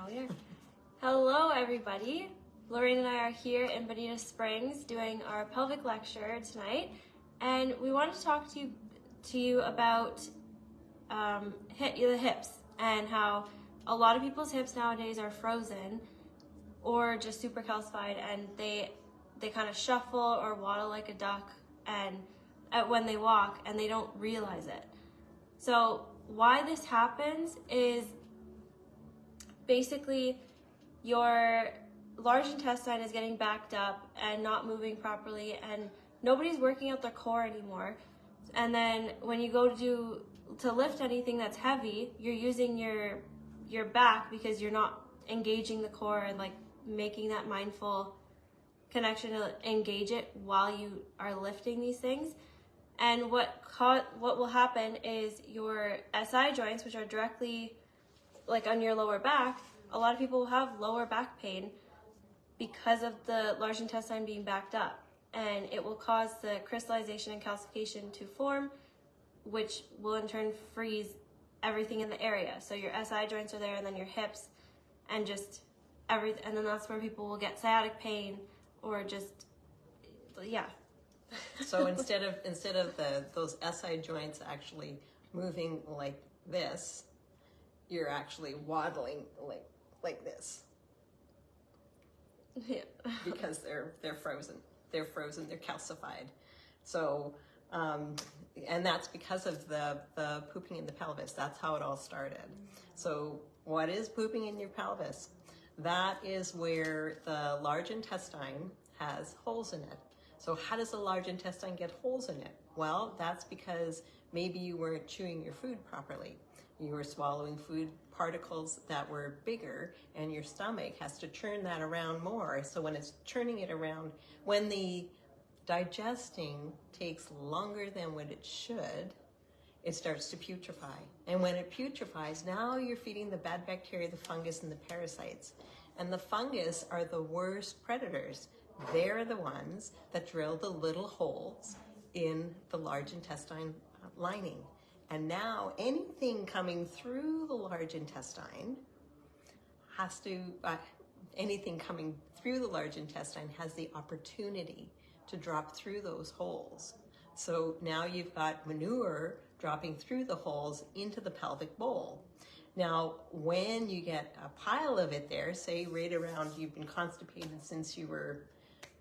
Now we are. Hello, everybody. Lorraine and I are here in Bonita Springs doing our pelvic lecture tonight, and we wanted to talk to you about the hips and how a lot of people's hips nowadays are frozen or just super calcified, and they kind of shuffle or waddle like a duck and when they walk, and they don't realize it. So why this happens is basically your large intestine is getting backed up and not moving properly, and nobody's working out their core anymore. And then when you go to lift anything that's heavy, you're using your back because you're not engaging the core and like making that mindful connection to engage it while you are lifting these things. And what will happen is your SI joints, which are directly like on your lower back, a lot of people will have lower back pain because of the large intestine being backed up, and it will cause the crystallization and calcification to form, which will in turn freeze everything in the area. So your SI joints are there, and then your hips, and just everything, and then that's where people will get sciatic pain or just, yeah. So instead of those SI joints actually moving like this, you're actually waddling like this. Yeah. Because they're frozen. They're calcified. So, and that's because of the pooping in the pelvis. That's how it all started. So what is pooping in your pelvis? That is where the large intestine has holes in it. So how does the large intestine get holes in it? Well, that's because maybe you weren't chewing your food properly. You were swallowing food particles that were bigger, and your stomach has to churn that around more. So when it's churning it around, when the digesting takes longer than what it should, it starts to putrefy. And when it putrefies, now you're feeding the bad bacteria, the fungus, and the parasites. And the fungus are the worst predators. They're the ones that drill the little holes in the large intestine lining. And now anything coming through the large intestine has the opportunity to drop through those holes. So now you've got manure dropping through the holes into the pelvic bowl. Now, when you get a pile of it there, say right around, you've been constipated since you were,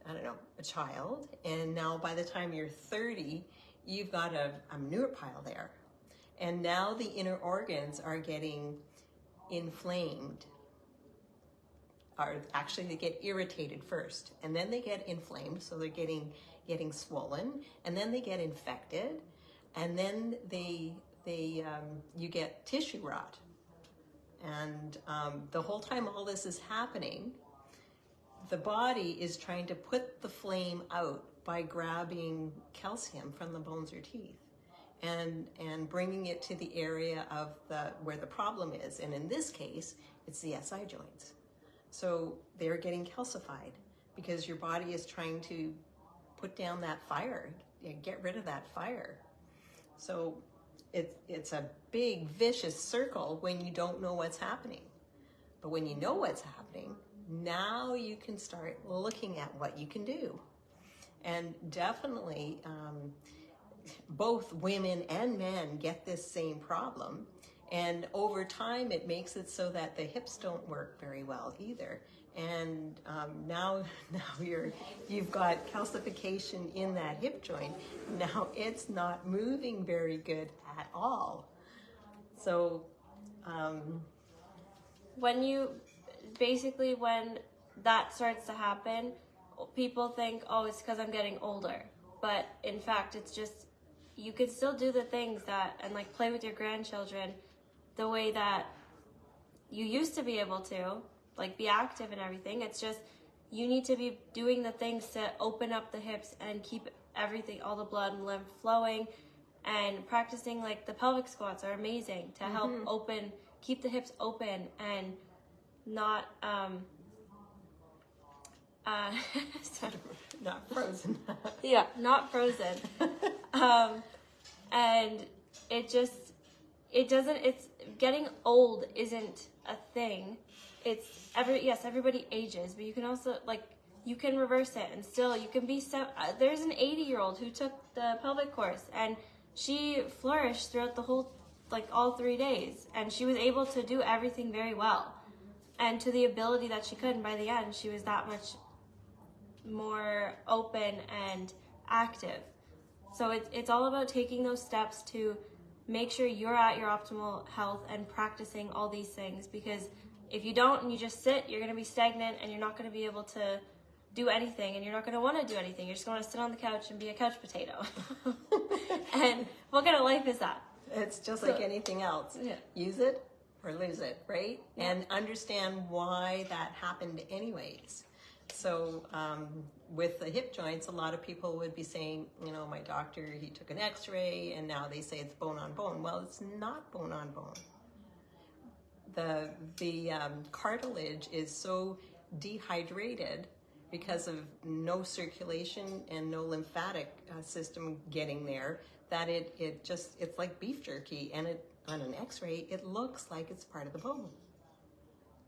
I don't know, a child, and now by the time you're 30, you've got a manure pile there. And now the inner organs are getting inflamed. Actually, they get irritated first, and then they get inflamed, so they're getting swollen, and then they get infected, and then you get tissue rot. And the whole time all this is happening, the body is trying to put the flame out by grabbing calcium from the bones or teeth and bringing it to the area of where the problem is. And in this case, it's the SI joints. So they're getting calcified because your body is trying to put down that fire, get rid of that fire. So it's a big vicious circle when you don't know what's happening. But when you know what's happening, now you can start looking at what you can do. And definitely, both women and men get this same problem. And over time, it makes it so that the hips don't work very well either. And now you've got calcification in that hip joint. Now it's not moving very good at all. So when that starts to happen, people think, oh, it's because I'm getting older. But in fact, it's just, you can still do the things and like play with your grandchildren the way that you used to be able to, like be active and everything. It's just, you need to be doing the things to open up the hips and keep everything, all the blood and lymph flowing, and practicing like the pelvic squats are amazing to help keep the hips open and not, not frozen. Yeah, not frozen. And it's getting old isn't a thing. everybody ages, but you can also, like, you can reverse it, and still you can be there's an 80-year-old who took the pelvic course, and she flourished throughout the whole, like, all 3 days, and she was able to do everything very well, and to the ability that she could, and by the end she was that much more open and active. So it's all about taking those steps to make sure you're at your optimal health and practicing all these things, because if you don't and you just sit, you're going to be stagnant, and you're not going to be able to do anything, and you're not going to want to do anything. You're just going to sit on the couch and be a couch potato. And what kind of life is that? It's just like anything else. Yeah. Use it or lose it, right? Yeah. And understand why that happened anyways. So with the hip joints, a lot of people would be saying, you know, my doctor, he took an x-ray and now they say it's bone on bone. Well, it's not bone on bone. The cartilage is so dehydrated because of no circulation and no lymphatic system getting there that it's like beef jerky, and on an x-ray it looks like it's part of the bone,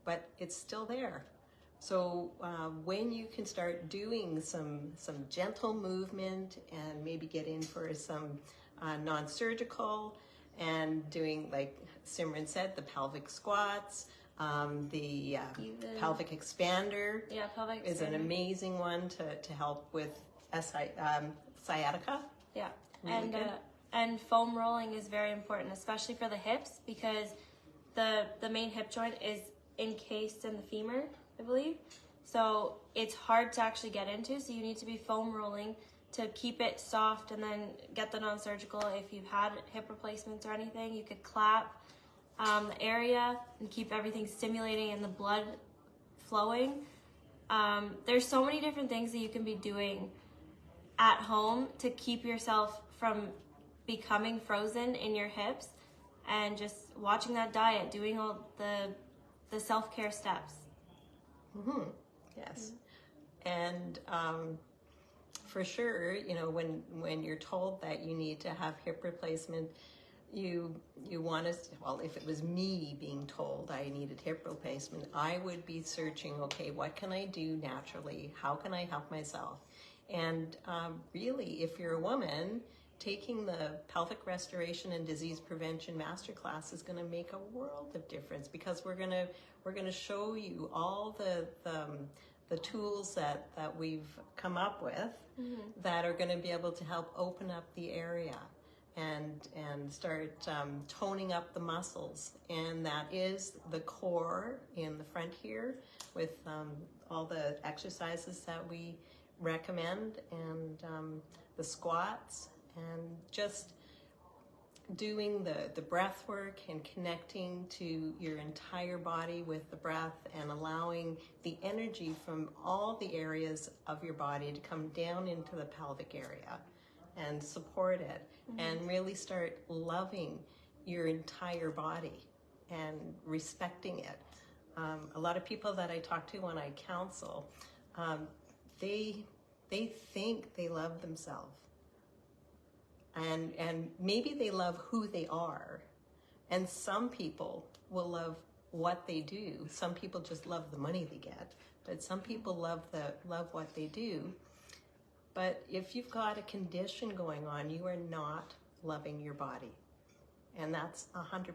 but it's still there. So when you can start doing some gentle movement and maybe get in for some non-surgical and doing, like Simran said, the pelvic squats, the pelvic expander, pelvic is an expander. amazing one to help with sciatica. Yeah, Really good. And foam rolling is very important, especially for the hips, because the main hip joint is encased in the femur, I believe. So it's hard to actually get into, so you need to be foam rolling to keep it soft, and then get the non-surgical. If you've had hip replacements or anything, you could clap the area and keep everything stimulating and the blood flowing. There's so many different things that you can be doing at home to keep yourself from becoming frozen in your hips, and just watching that diet, doing all the self-care steps. Mm-hmm. Yes. And for sure, you know, when you're told that you need to have hip replacement, you want to, well, if it was me being told I needed hip replacement, I would be searching, okay, what can I do naturally? How can I help myself? And really, if you're a woman, taking the pelvic restoration and disease prevention masterclass is going to make a world of difference, because we're going to show you all the tools that we've come up with, that are going to be able to help open up the area and start toning up the muscles. And that is the core in the front here, with all the exercises that we recommend, and the squats, and just doing the breath work and connecting to your entire body with the breath, and allowing the energy from all the areas of your body to come down into the pelvic area and support it, and really start loving your entire body and respecting it. A lot of people that I talk to when I counsel, they think they love themselves. And maybe they love who they are. And some people will love what they do. Some people just love the money they get. But some people love what they do. But if you've got a condition going on, you are not loving your body. And that's 100%.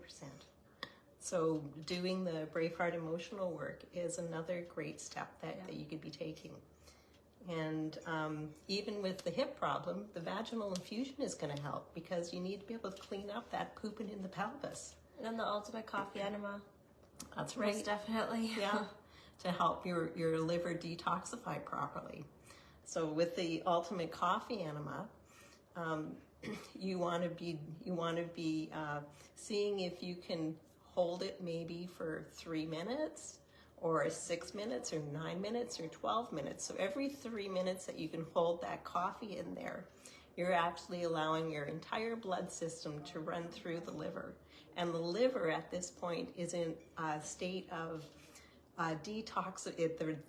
So doing the Braveheart emotional work is another great step that you could be taking. And even with the hip problem, the vaginal infusion is going to help, because you need to be able to clean up that pooping in the pelvis. And the ultimate coffee enema. That's right. Most definitely. Yeah, to help your liver detoxify properly. So with the ultimate coffee enema, you want to be seeing if you can hold it maybe for 3 minutes, or 6 minutes, or 9 minutes, or 12 minutes. So every 3 minutes that you can hold that coffee in there, you're actually allowing your entire blood system to run through the liver. And the liver at this point is in a state of the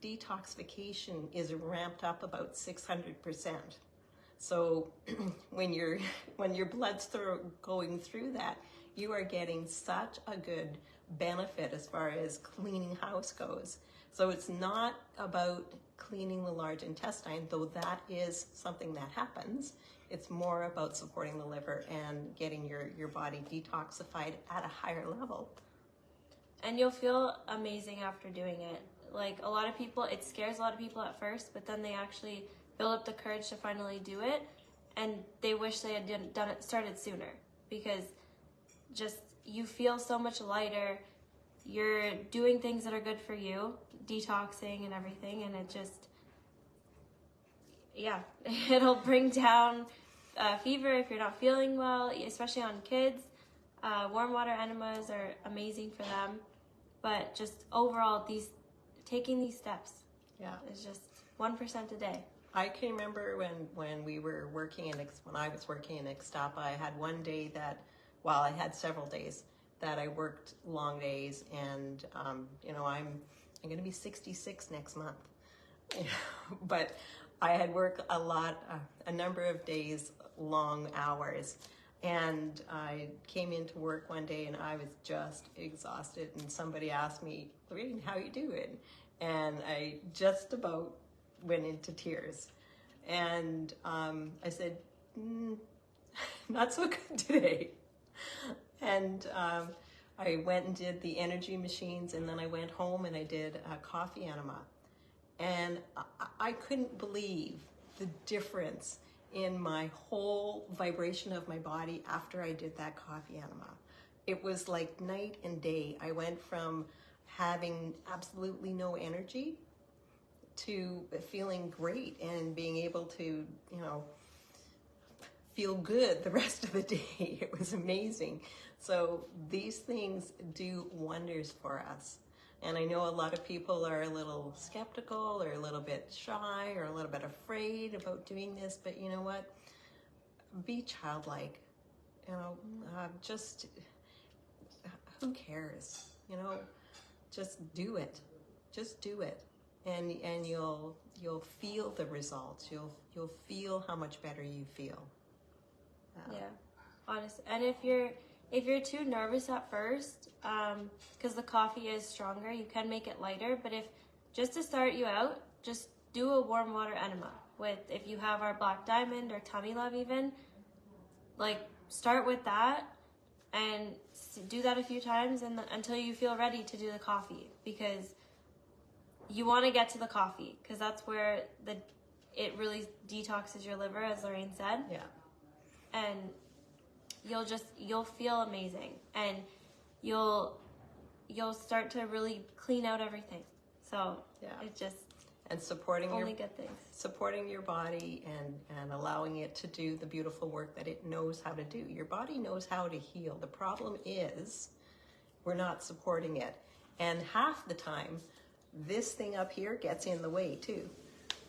detoxification is ramped up about 600%. So when your blood's going through that, you are getting such a good benefit as far as cleaning house goes. So it's not about cleaning the large intestine, though that is something that happens. It's more about supporting the liver and getting your body detoxified at a higher level. And you'll feel amazing after doing it. Like, a lot of people, it scares a lot of people at first, but then they actually build up the courage to finally do it, and they wish they had started sooner, because just, you feel so much lighter. You're doing things that are good for you, detoxing and everything, and it just, yeah, it'll bring down fever if you're not feeling well, especially on kids. Warm water enemas are amazing for them, but just overall, taking these steps, is just 1% a day. I can remember when we were working when I was working in Ixtapa, I had one day that, well, I had several days that I worked long days, and I'm going to be 66 next month, but I had worked a number of days, long hours, and I came into work one day and I was just exhausted, and somebody asked me, "Lorraine, how you doing?" And I just about went into tears, and I said, "Not so good today." And I went and did the energy machines, and then I went home and I did a coffee enema. And I couldn't believe the difference in my whole vibration of my body after I did that coffee enema. It was like night and day. I went from having absolutely no energy to feeling great and being able to, feel good the rest of the day. It was amazing. So these things do wonders for us. And I know a lot of people are a little skeptical or a little bit shy or a little bit afraid about doing this, but you know what? Be childlike. Just, who cares? Just do it. Just do it. And you'll feel the results. You'll feel how much better you feel. Yeah, honest. And if you're too nervous at first, because the coffee is stronger, you can make it lighter. But just to start you out, just do a warm water enema if you have our Black Diamond or Tummy Love even, like start with that and do that a few times until you feel ready to do the coffee, because you want to get to the coffee, because that's where it really detoxes your liver, as Lorraine said. Yeah. And you'll feel amazing, and you'll start to really clean out everything. So it just, and supporting good things. Supporting your body and allowing it to do the beautiful work that it knows how to do. Your body knows how to heal. The problem is we're not supporting it. And half the time, this thing up here gets in the way too.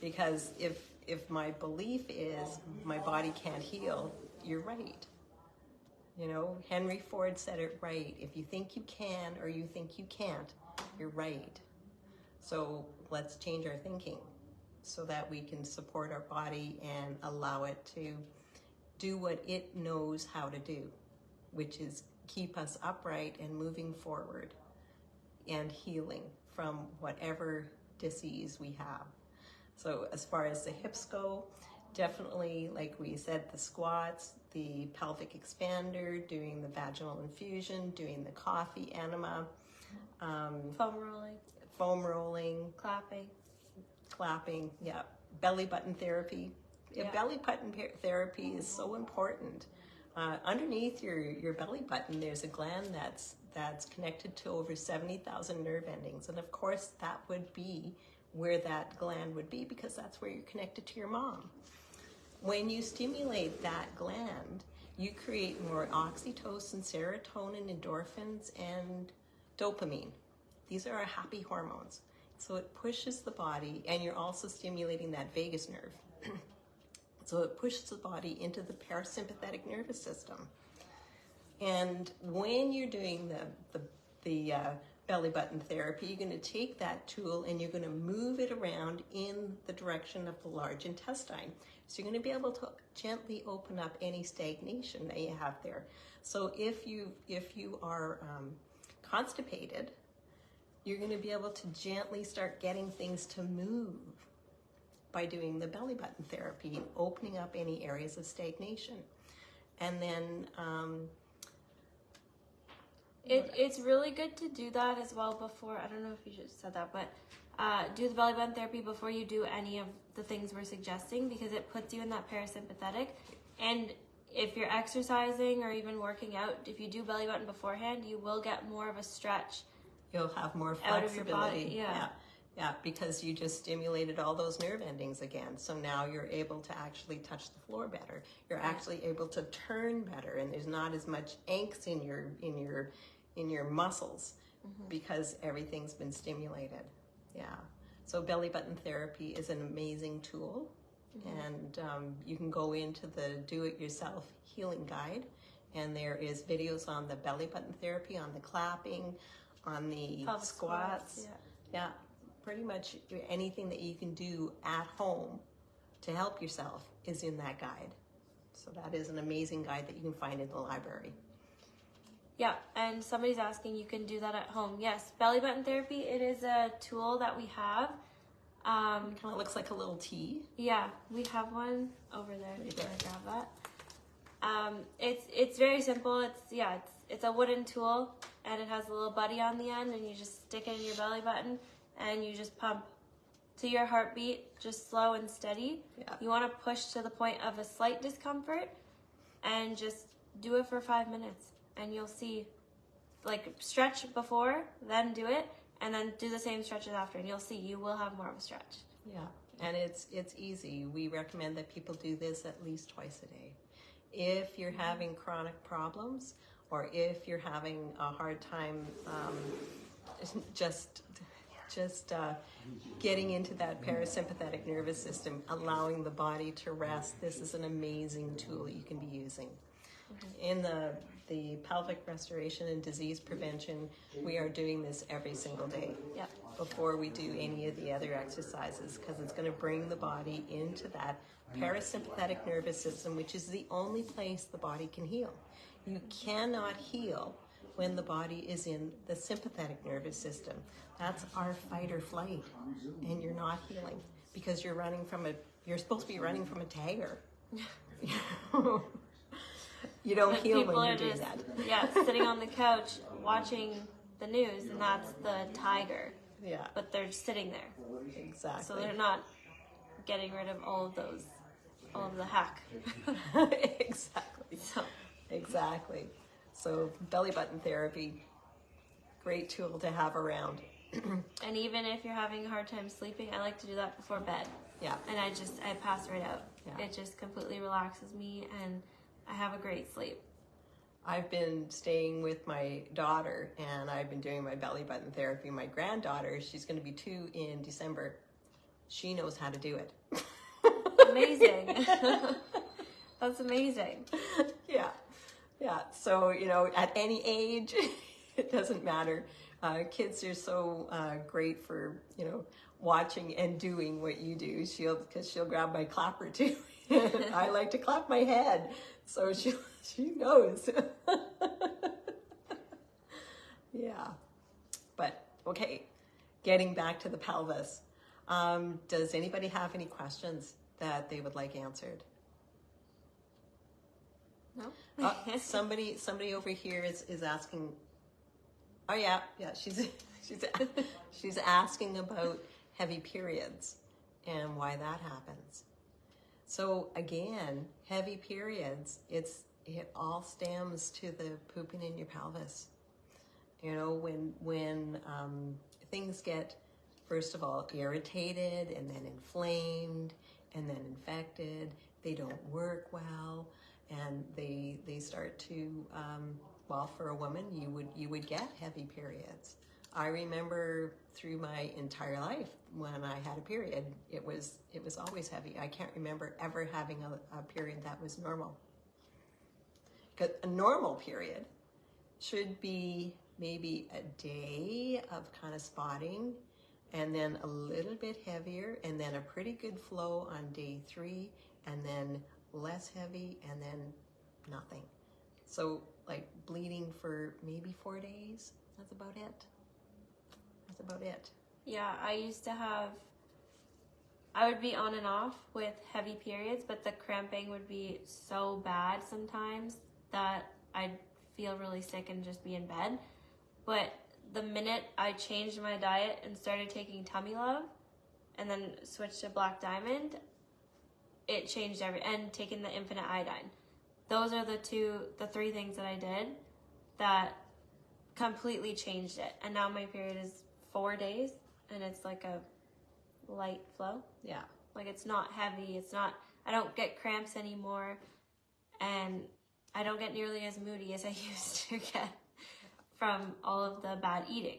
Because if my belief is my body can't heal, you're right. Henry Ford said it right. If you think you can or you think you can't, you're right. So let's change our thinking so that we can support our body and allow it to do what it knows how to do, which is keep us upright and moving forward and healing from whatever disease we have. So as far as the hips go, definitely, like we said, the squats, the pelvic expander, doing the vaginal infusion, doing the coffee enema, foam rolling, clapping, yeah, belly button therapy. Yeah. Belly button therapy is so important. Underneath your belly button, there's a gland that's connected to over 70,000 nerve endings, and of course that would be where that gland would be, because that's where you're connected to your mom. When you stimulate that gland, you create more oxytocin, serotonin, endorphins, and dopamine. These are our happy hormones. So it pushes the body, and you're also stimulating that vagus nerve. So it pushes the body into the parasympathetic nervous system. And when you're doing the belly button therapy, you're going to take that tool and you're going to move it around in the direction of the large intestine. So you're going to be able to gently open up any stagnation that you have there. So if you are constipated, you're going to be able to gently start getting things to move by doing the belly button therapy, opening up any areas of stagnation. And then it's really good to do that as well before, I don't know if you just said that, but do the belly button therapy before you do any of the things we're suggesting, because it puts you in that parasympathetic. And if you're exercising or even working out, if you do belly button beforehand, you will get more of a stretch. You'll have more out of your flexibility. body. Yeah. Yeah, because you just stimulated all those nerve endings again. So now you're able to actually touch the floor better. You're actually able to turn better, and there's not as much angst in your muscles because everything's been stimulated. Yeah. So belly button therapy is an amazing tool, and you can go into the do-it-yourself healing guide, and there is videos on the belly button therapy, on the clapping, on the Pelvic squats. Yeah. Pretty much anything that you can do at home to help yourself is in that guide. So that is an amazing guide that you can find in the library. Yeah, and somebody's asking, you can do that at home. Yes, belly button therapy, it is a tool that we have. Kind of looks like a little T. Yeah, we have one over there. Right Can there. I grab that? It's very simple. It's a wooden tool, and it has a little buddy on the end, and you just stick it in your belly button, and you just pump to your heartbeat, just slow and steady. Yeah. You want to push to the point of a slight discomfort, and just do it for 5 minutes, and you'll see. Like, stretch before, then do it, and then do the same stretches after, and you'll see you will have more of a stretch. Yeah, and it's easy. We recommend that people do this at least twice a day. If you're having chronic problems, or if you're having a hard time just getting into that parasympathetic nervous system, allowing the body to rest, this is an amazing tool you can be using. In the pelvic restoration and disease prevention, we are doing this every single day. Yep. Before we do any of the other exercises, because it's going to bring the body into that parasympathetic nervous system, which is the only place the body can heal. You cannot heal when the body is in the sympathetic nervous system. That's our fight or flight, and you're not healing because you're supposed to be running from a tiger. You don't heal People when are you're doing just, that. yeah, sitting on the couch watching the news, and that's the tiger. Yeah, But they're sitting there, exactly. so they're not getting rid of all of the hack. Exactly. Exactly. So belly button therapy, great tool to have around. And even if you're having a hard time sleeping, I like to do that before bed. Yeah. And I pass right out. Yeah. It just completely relaxes me, and I have a great sleep. I've been staying with my daughter, and I've been doing my belly button therapy. My granddaughter, she's going to be 2 in December. She knows how to do it. Amazing. That's amazing. Yeah. Yeah. So, at any age, it doesn't matter. Kids are so great for, watching and doing what you do. Because she'll grab my clapper too. I like to clap my head. So she knows. Yeah. But, okay, getting back to the pelvis. Does anybody have any questions that they would like answered? No? Somebody over here is asking. Oh yeah, she's asking about heavy periods and why that happens. So again, heavy periods, it all stems to the pooping in your pelvis. When things get, first of all, irritated and then inflamed and then infected, they don't work well, and they start to, for a woman, you would get heavy periods. I remember through my entire life, when I had a period, it was always heavy. I can't remember ever having a period that was normal. Because a normal period should be maybe a day of kind of spotting, and then a little bit heavier, and then a pretty good flow on day 3, and then less heavy, and then nothing. So like bleeding for maybe 4 days, That's about it. That's about it. Yeah, I would be on and off with heavy periods, but the cramping would be so bad sometimes that I'd feel really sick and just be in bed. But the minute I changed my diet and started taking Tummy Love and then switched to Black Diamond, it changed and taking the Infinite Iodine. Those are the three things that I did that completely changed it. And now my period is 4 days and it's like a light flow. Yeah. Like it's not heavy. I don't get cramps anymore. And I don't get nearly as moody as I used to get from all of the bad eating.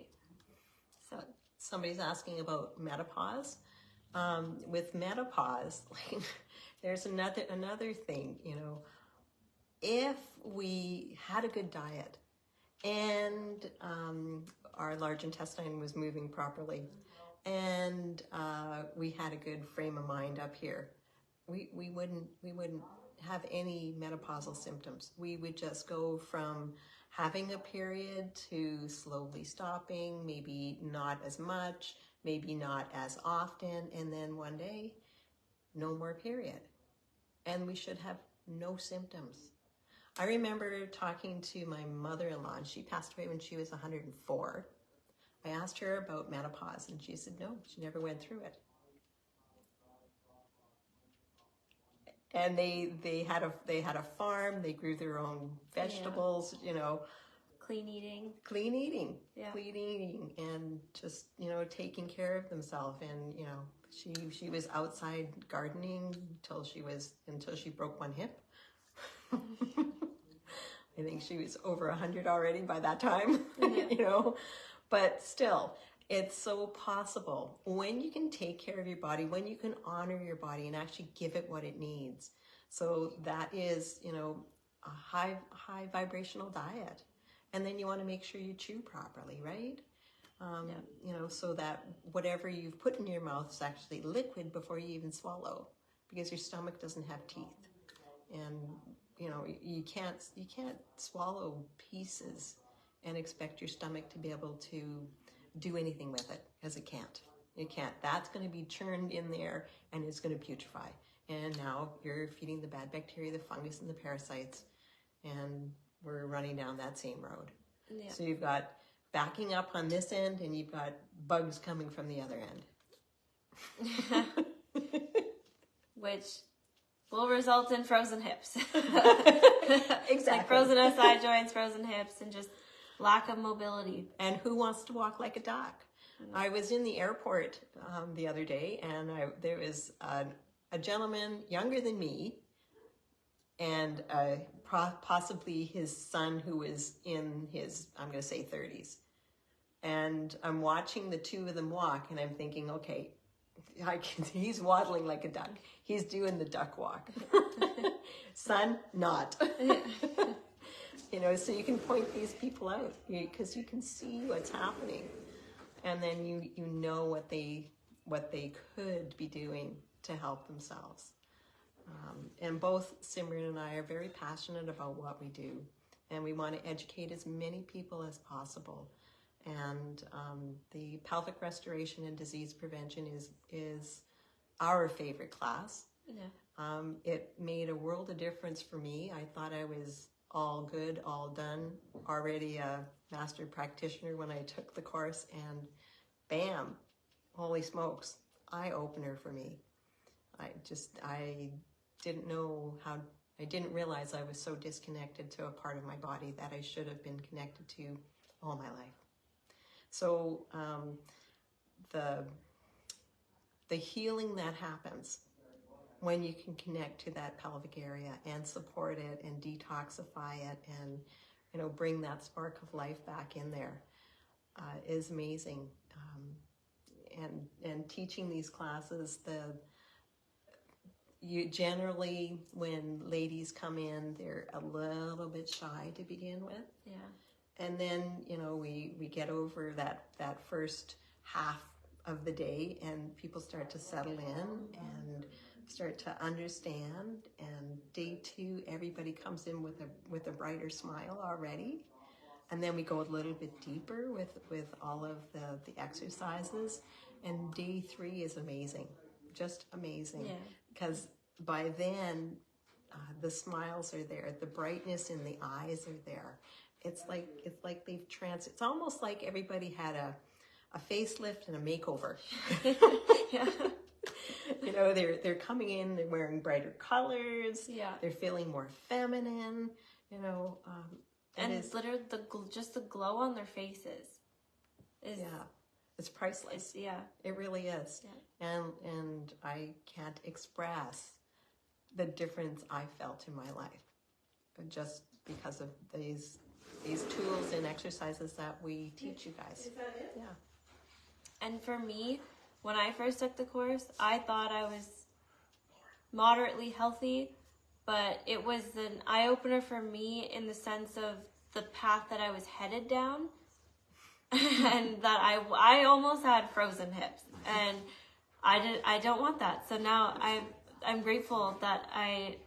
So somebody's asking about menopause. With menopause, like, there's another thing, you know, if we had a good diet and our large intestine was moving properly and we had a good frame of mind up here, we wouldn't have any menopausal symptoms. We would just go from having a period to slowly stopping, maybe not as much, maybe not as often, and then one day, no more period. And we should have no symptoms. I remember talking to my mother-in-law, and she passed away when she was 104. I asked her about menopause, and she said no, she never went through it. And they had a farm, they grew their own vegetables, you know. Clean eating, and just, you know, taking care of themselves. And, you know, she was outside gardening until she broke one hip. I think she was over 100 already by that time, you know, but still, it's so possible when you can take care of your body, when you can honor your body and actually give it what it needs. So that is, you know, a high vibrational diet. And then you want to make sure you chew properly, right? You know, so that whatever you've put in your mouth is actually liquid before you even swallow, because your stomach doesn't have teeth. And, you know, you can't swallow pieces and expect your stomach to be able to do anything with it, because it can't. It can't. That's going to be churned in there and it's going to putrefy. And now you're feeding the bad bacteria, the fungus, and the parasites, and we're running down that same road. Yeah. So you've got backing up on this end and you've got bugs coming from the other end. Which will result in frozen hips. Exactly. Like frozen SI joints, frozen hips, and just lack of mobility. And who wants to walk like a duck? Mm-hmm. I was in the airport the other day, and there was a gentleman younger than me, and possibly his son, who was in his, I'm going to say 30s. And I'm watching the two of them walk, and I'm thinking, okay, he's waddling like a duck. He's doing the duck walk. Son, not. You know, so you can point these people out because you can see what's happening. And then you know what they could be doing to help themselves. And both Simran and I are very passionate about what we do, and we want to educate as many people as possible. And the pelvic restoration and disease prevention is our favorite class. Yeah. It made a world of difference for me. I thought I was all good, all done, already a master practitioner when I took the course, and bam, holy smokes, eye opener for me. I didn't realize I was so disconnected to a part of my body that I should have been connected to all my life. So the healing that happens when you can connect to that pelvic area and support it and detoxify it and, you know, bring that spark of life back in there is amazing. And teaching these classes, you generally, when ladies come in, they're a little bit shy to begin with. Yeah. And then, you know, we get over that first half of the day, and people start to settle in and start to understand. And day 2, everybody comes in with a brighter smile already. and then we go a little bit deeper with all of the exercises. And day 3 is amazing, just amazing. Yeah. Because by then, the smiles are there, the brightness in the eyes are there. It's like it's almost like everybody had a facelift and a makeover. Yeah. You know, they're coming in, they're wearing brighter colors. Yeah. They're feeling more feminine. You know, And it's literally just the glow on their faces is it's priceless. yeah. It really is. Yeah. And I can't express the difference I felt in my life just because of these tools and exercises that we teach you guys. Is that it? Yeah. And for me, when I first took the course, I thought I was moderately healthy, but it was an eye-opener for me in the sense of the path that I was headed down and that I almost had frozen hips, and I don't want that. So now I'm grateful that I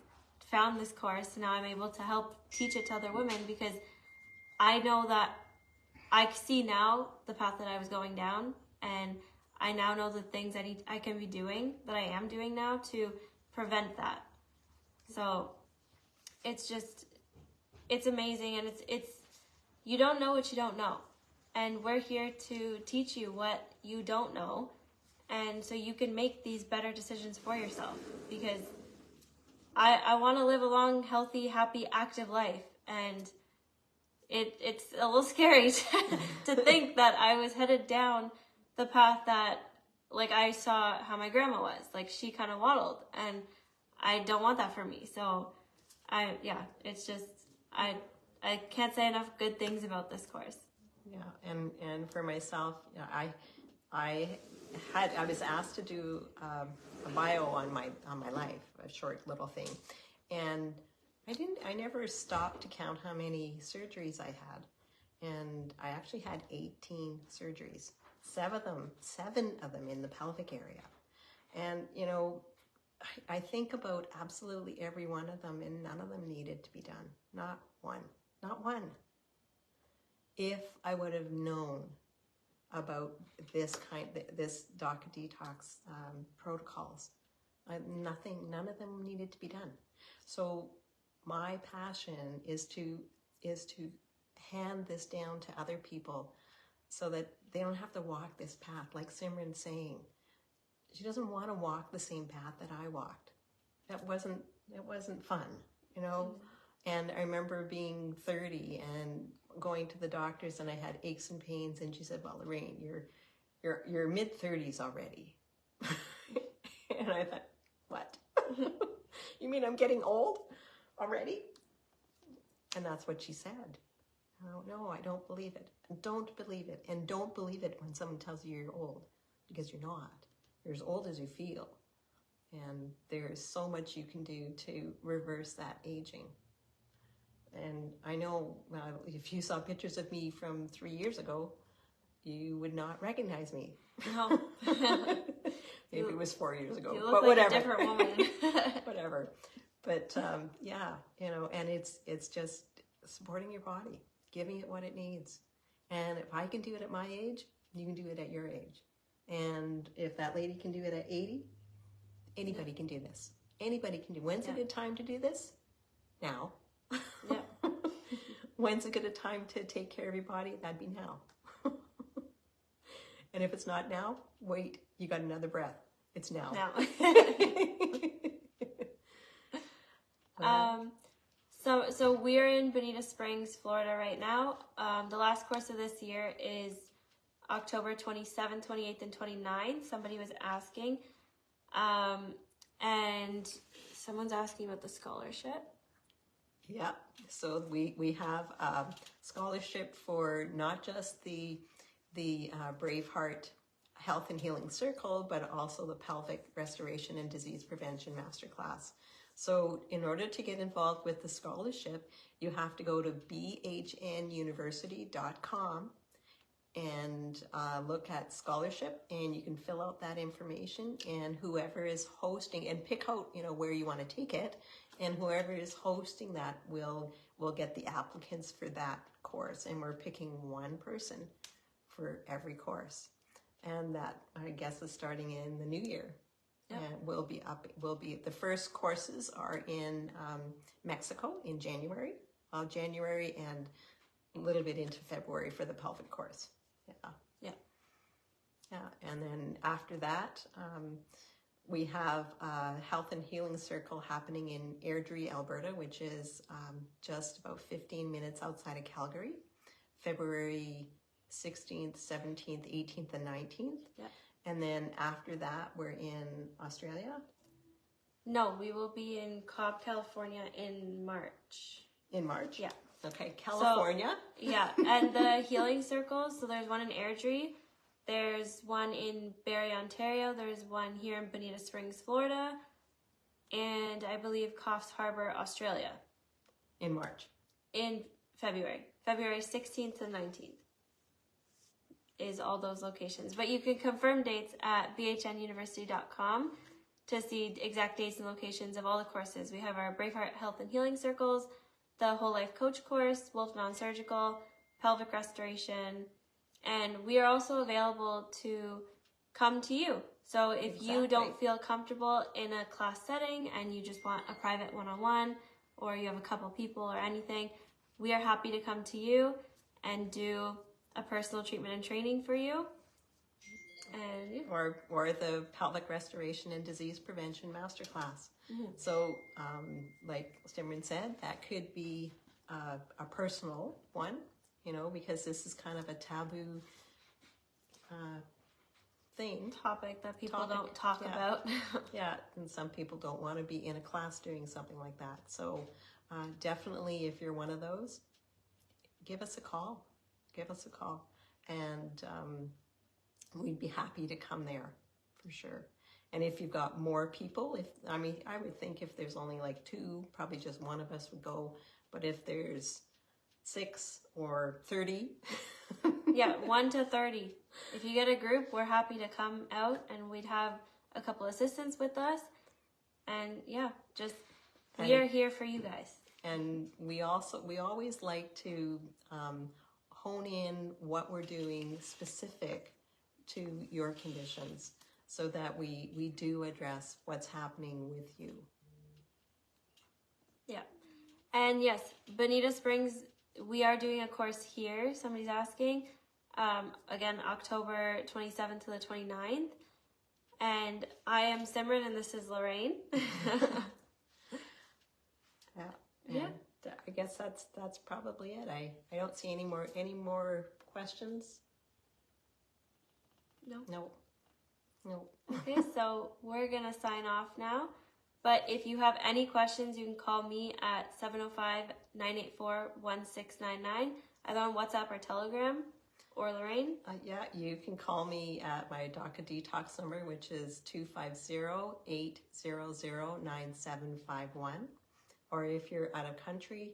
found this course, and now I'm able to help teach it to other women, because I know that I see now the path that I was going down, and I now know the things I can be doing, that I am doing now, to prevent that. So it's amazing, and it's you don't know what you don't know, and we're here to teach you what you don't know, and so you can make these better decisions for yourself, because I want to live a long, healthy, happy, active life, and it's a little scary to think that I was headed down the path that, like, I saw how my grandma was, like, she kind of waddled, and I don't want that for me. So it's just, I can't say enough good things about this course. Yeah, and for myself, I was asked to do a bio on my life, a short little thing, and I never stopped to count how many surgeries I had, and I actually had 18 surgeries, 7 of them in the pelvic area, and you know, I think about absolutely every one of them, and none of them needed to be done, not one. If I would have known about this DACA detox protocols, none of them needed to be done. So my passion is to hand this down to other people so that they don't have to walk this path. Like Simran's saying, she doesn't want to walk the same path that I walked. It wasn't fun, you know. And I remember being 30 and going to the doctors, and I had aches and pains, and she said, "Well, Lorraine, you're mid-30s already." And I thought, what? You mean I'm getting old already? And that's what she said. No, I don't believe it. Don't believe it. And don't believe it when someone tells you you're old, because you're not. You're as old as you feel. And there's so much you can do to reverse that aging. And I know if you saw pictures of me from 3 years ago, you would not recognize me. No. Maybe it was 4 years ago. You look but like whatever. a different woman. Whatever. But yeah, you know, and it's just supporting your body, giving it what it needs. And if I can do it at my age, you can do it at your age. And if that lady can do it at 80, anybody can do this. Anybody can do. When's a good time to do this? Now. Yeah. When's a good time to take care of your body? That'd be now. And if it's not now, wait, you got another breath. It's now. So we're in Bonita Springs, Florida right now. The last course of this year is October 27th, 28th, and 29th. Somebody was asking. And someone's asking about the scholarship. Yeah, so we have a scholarship for not just the Braveheart Health and Healing Circle, but also the Pelvic Restoration and Disease Prevention Masterclass. So in order to get involved with the scholarship, you have to go to bhnuniversity.com and look at scholarship, and you can fill out that information, and whoever is hosting, and pick out, you know, where you want to take it, and whoever is hosting that will get the applicants for that course, and we're picking one person for every course. And that, I guess, is starting in the new year. Yep. And the first courses are in Mexico in January. January and a little bit into February for the pelvic course. Yeah. Yeah. Yeah. And then after that, we have a health and healing circle happening in Airdrie, Alberta, which is just about 15 minutes outside of Calgary, February 16th, 17th, 18th, and 19th. Yeah. And then after that, we're in Australia. No, we will be in Cobb, California in March. In March? Yeah. Okay, California. So, yeah, and the healing circles, so there's one in Airdrie, there's one in Barrie, Ontario, there's one here in Bonita Springs, Florida, and I believe Coffs Harbour, Australia. In March. In February 16th to 19th is all those locations. But you can confirm dates at bhnuniversity.com to see exact dates and locations of all the courses. We have our Braveheart Health and Healing Circles, the Whole Life Coach course, Wolf Non-Surgical, Pelvic Restoration, and we are also available to come to you. So if you don't feel comfortable in a class setting and you just want a private one-on-one, or you have a couple people or anything, we are happy to come to you and do a personal treatment and training for you. And yeah. Or the Pelvic Restoration and Disease Prevention Masterclass. Mm-hmm. So, like Simran said, that could be a personal one, you know, because this is kind of a taboo topic that people don't talk about. Yeah, and some people don't want to be in a class doing something like that. So definitely, if you're one of those, give us a call. Give us a call. And we'd be happy to come there for sure. And if you've got more people, I would think if there's only like 2, probably just one of us would go. But if there's 6 or 30. Yeah, 1 to 30. If you get a group, we're happy to come out, and we'd have a couple assistants with us. And yeah, we are here for you guys. And we always like to hone in what we're doing specific to your conditions, so that we do address what's happening with you. Yeah. And yes, Bonita Springs, we are doing a course here. Somebody's asking. Again, October 27th to the 29th. And I am Simran, and this is Lorraine. Yeah. I guess that's probably it. I don't see any more questions. No. Okay, so we're gonna sign off now. But if you have any questions, you can call me at 705-984-1699, either on WhatsApp or Telegram, or Lorraine. Yeah, you can call me at my DACA Detox number, which is 250-800-9751. Or if you're out of country,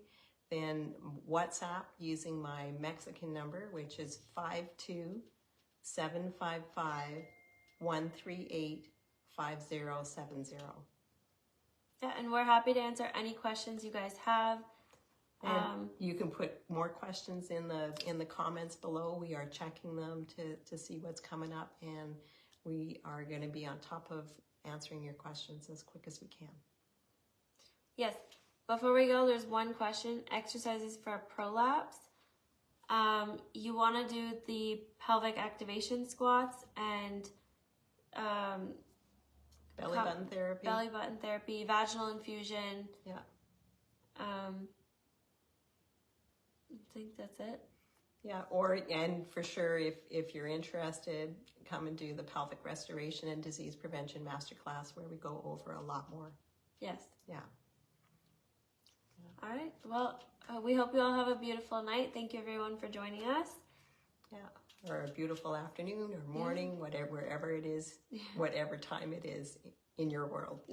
then WhatsApp using my Mexican number, which is 52755-138-5070. Yeah, and we're happy to answer any questions you guys have. And you can put more questions in the comments below. We are checking them to see what's coming up, and we are going to be on top of answering your questions as quick as we can. Yes. Before we go, there's one question. Exercises for prolapse. You want to do the pelvic activation squats and belly button therapy, vaginal infusion. Yeah. I think that's it. Yeah, and for sure, if you're interested, come and do the Pelvic Restoration and Disease Prevention Masterclass, where we go over a lot more. Yes. Yeah. All right. Well, we hope you all have a beautiful night. Thank you, everyone, for joining us. Yeah. Or a beautiful afternoon or morning, wherever it is, whatever time it is in your world.